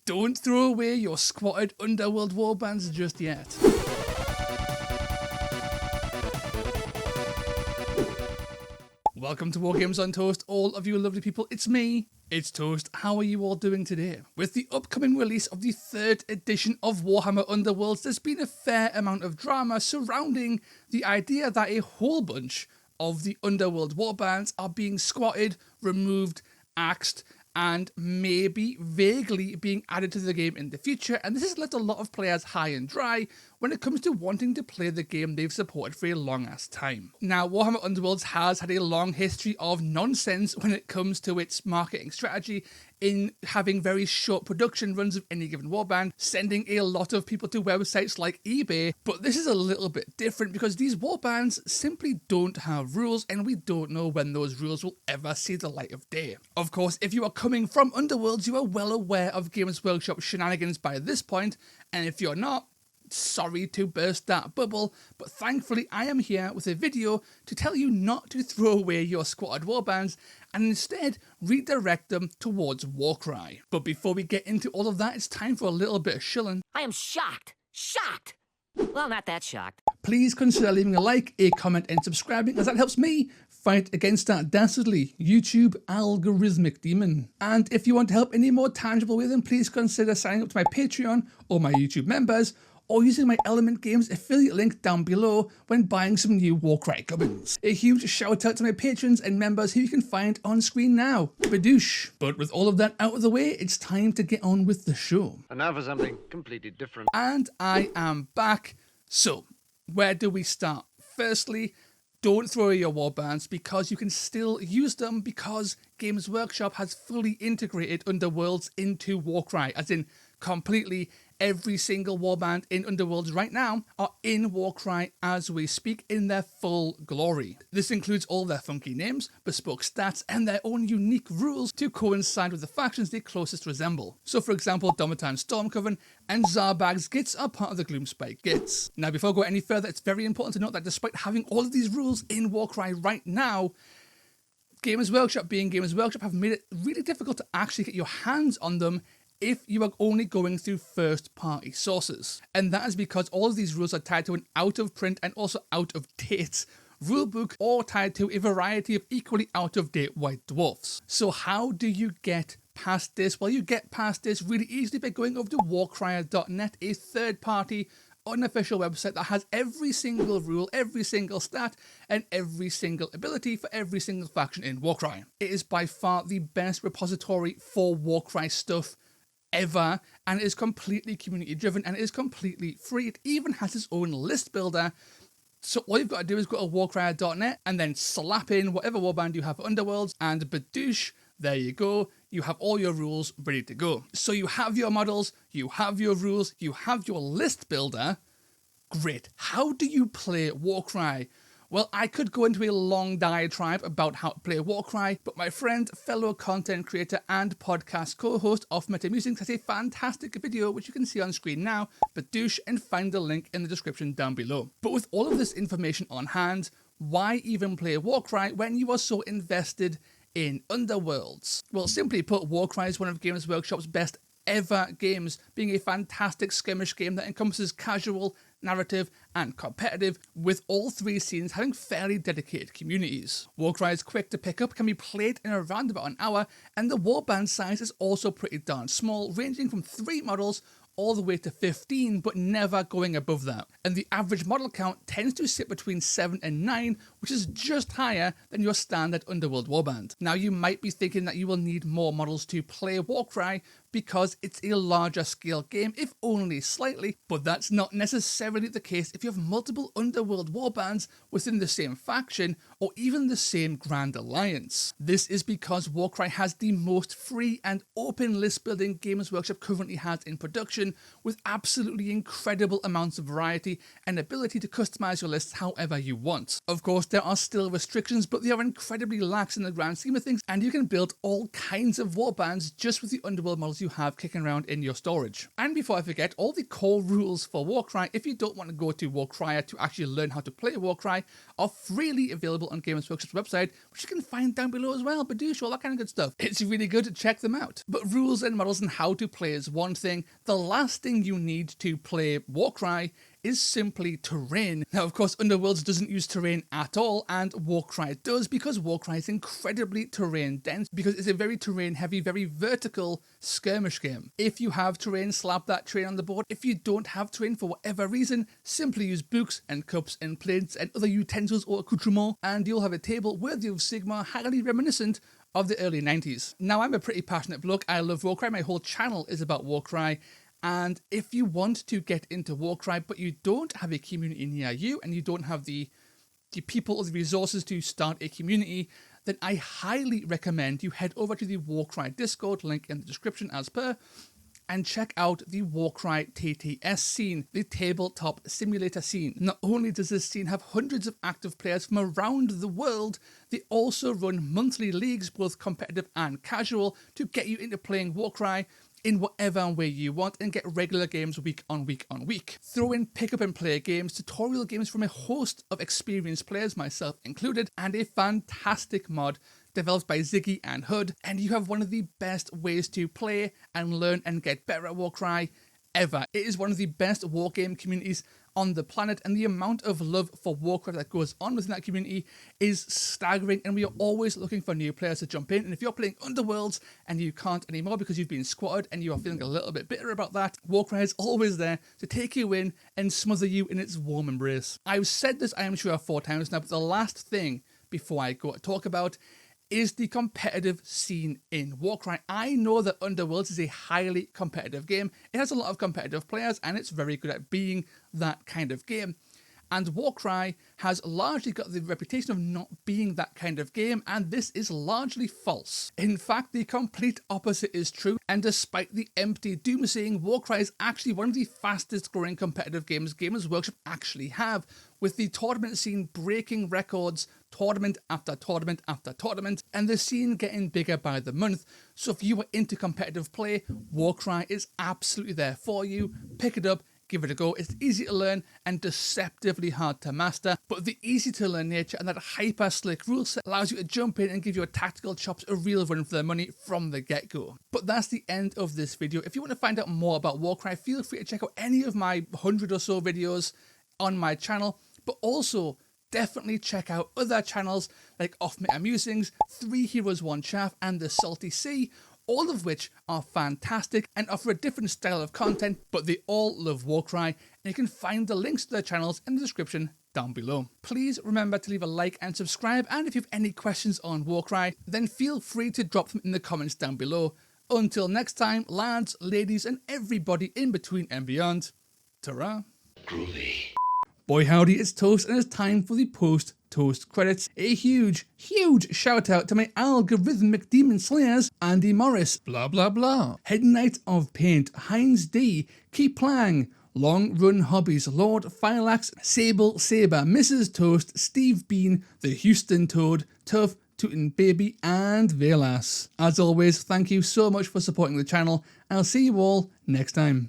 don't throw away your squatted Underworld Warbands just yet. Welcome to War Games on Toast, all of you lovely people. It's me, it's Toast. How are you all doing today? With the upcoming release of the 3rd edition of Warhammer Underworlds, there's been a fair amount of drama surrounding the idea that a whole bunch of the Underworld Warbands are being squatted, removed, axed, and maybe vaguely being added to the game in the future, and this has left a lot of players high and dry when it comes to wanting to play the game they've supported for a long ass time. Now, Warhammer Underworlds has had a long history of nonsense when it comes to its marketing strategy, in having very short production runs of any given warband, sending a lot of people to websites like eBay, but this is a little bit different because these warbands simply don't have rules and we don't know when those rules will ever see the light of day. Of course, if you are coming from Underworlds, you are well aware of Games Workshop shenanigans by this point, and if you're not, sorry to burst that bubble, but thankfully I am here with a video to tell you not to throw away your squatted warbands and instead redirect them towards Warcry. But before we get into all of that, it's time for a little bit of shilling. I am shocked. Shocked! Well, not that shocked. Please consider leaving a like, a comment and subscribing, as that helps me fight against that dastardly YouTube algorithmic demon. And if you want to help in a more tangible way, then please consider signing up to my Patreon or my YouTube members, or using my Element Games affiliate link down below when buying some new Warcry gubbins. A huge shout out to my patrons and members who you can find on screen now. Badoosh. But with all of that out of the way, it's time to get on with the show. And now for something completely different. And I am back. So, where do we start? Firstly, don't throw away your warbands because you can still use them because Games Workshop has fully integrated Underworlds into Warcry, as in completely every single warband in Underworlds right now are in Warcry as we speak in their full glory. This includes all their funky names, bespoke stats, and their own unique rules to coincide with the factions they closest resemble. So for example, Domitan Stormcoven and Zarbag's Gits are part of the Gloomspike Gits. Now before I go any further, it's very important to note that despite having all of these rules in Warcry right now, Games Workshop being Games Workshop have made it really difficult to actually get your hands on them if you are only going through first-party sources. And that is because all of these rules are tied to an out-of-print and also out-of-date rulebook, or tied to a variety of equally out-of-date white dwarfs. So how do you get past this? Well, you get past this really easily by going over to warcrier.net, a third-party unofficial website that has every single rule, every single stat, and every single ability for every single faction in Warcry. It is by far the best repository for Warcry stuff ever, and it is completely community driven and it is completely free. It even has its own list builder, so all you've got to do is go to warcrier.net and then slap in whatever warband you have for Underworlds, and badoosh, there you go, you have all your rules ready to go. So you have your models, you have your rules, you have your list builder. Great. How do you play Warcry? Well, I could go into a long diatribe about how to play Warcry, but my friend, fellow content creator and podcast co-host of MetaMusings has a fantastic video which you can see on screen now, badoosh, and find the link in the description down below. But with all of this information on hand, why even play Warcry when you are so invested in Underworlds? Well, simply put, Warcry is one of Games Workshop's best ever games, being a fantastic skirmish game that encompasses casual, narrative, and competitive, with all three scenes having fairly dedicated communities. Warcry is quick to pick up, can be played in around about an hour, and the warband size is also pretty darn small, ranging from 3 models all the way to 15, but never going above that. And the average model count tends to sit between 7 and 9, which is just higher than your standard Underworld warband. Now you might be thinking that you will need more models to play Warcry because it's a larger scale game, if only slightly, but that's not necessarily the case if you have multiple Underworld warbands within the same faction or even the same Grand Alliance. This is because Warcry has the most free and open list building Games Workshop currently has in production, with absolutely incredible amounts of variety and ability to customize your lists however you want. Of course, there are still restrictions, but they are incredibly lax in the grand scheme of things, and you can build all kinds of warbands just with the Underworld models you have kicking around in your storage. And before I forget, all the core rules for Warcry, if you don't want to go to Warcry to actually learn how to play Warcry, are freely available on Games Workshop's website, which you can find down below as well. Badoosh, all that kind of good stuff. It's really good to check them out. But rules and models and how to play is one thing. The last thing you need to play Warcry is simply terrain. Now, of course, Underworlds doesn't use terrain at all, and Warcry does, because Warcry is incredibly terrain dense, because it's a very terrain heavy, very vertical skirmish game. If you have terrain, slap that terrain on the board. If you don't have terrain for whatever reason, simply use books and cups and plates and other utensils or accoutrements, and you'll have a table worthy of Sigma, highly reminiscent of the early 90s. Now, I'm a pretty passionate bloke. I love Warcry. My whole channel is about Warcry. And if you want to get into Warcry, but you don't have a community near you, and you don't have the people or the resources to start a community, then I highly recommend you head over to the Warcry Discord, link in the description as per, and check out the Warcry TTS scene, the tabletop simulator scene. Not only does this scene have hundreds of active players from around the world, they also run monthly leagues, both competitive and casual, to get you into playing Warcry in whatever way you want and get regular games week on week on week. Throw in pick up and play games, tutorial games from a host of experienced players, myself included, and a fantastic mod developed by Ziggy and Hood, and you have one of the best ways to play and learn and get better at Warcry ever. It is one of the best wargame communities on the planet, and the amount of love for Warcraft that goes on within that community is staggering, and we are always looking for new players to jump in. And if you're playing Underworlds and you can't anymore because you've been squatted and you are feeling a little bit bitter about that, Warcry is always there to take you in and smother you in its warm embrace. I've said this, I am sure, 4 times now, but the last thing before I go to talk about is the competitive scene in Warcry. I know that Underworlds is a highly competitive game. It has a lot of competitive players, and it's very good at being that kind of game. And Warcry has largely got the reputation of not being that kind of game, and this is largely false. In fact, the complete opposite is true, and despite the empty doomsaying, Warcry is actually one of the fastest growing competitive games Gamers Workshop actually have, with the tournament scene breaking records tournament after tournament after tournament, and the scene getting bigger by the month. So if you are into competitive play, Warcry is absolutely there for you. Pick it up, give it a go. It's easy to learn and deceptively hard to master, but the easy to learn nature and that hyper slick rule set allows you to jump in and give your tactical chops a real run for their money from the get-go. But that's the end of this video. If you want to find out more about Warcry, feel free to check out any of my 100 or so videos on my channel, but also definitely check out other channels like Off Meta Musings, 3 Heroes 1 Chaff, and The Salty Sea, all of which are fantastic and offer a different style of content, but they all love Warcry, and you can find the links to their channels in the description down below. Please remember to leave a like and subscribe, and if you have any questions on Warcry, then feel free to drop them in the comments down below. Until next time, lads, ladies, and everybody in between and beyond, ta-ra. Groovy. Boy howdy, it's Toast, and it's time for the post-toast credits. A huge shout out to my algorithmic demon slayers, Andy Morris, blah blah blah, Head Knight of Paint, Heinz D, Keep Lang, Long Run Hobbies, Lord Filax, Sable Saber, Mrs. Toast, Steve Bean, the Houston Toad, Tough, Tootin' Baby, and Velas. As always, thank you so much for supporting the channel. I'll see you all next time.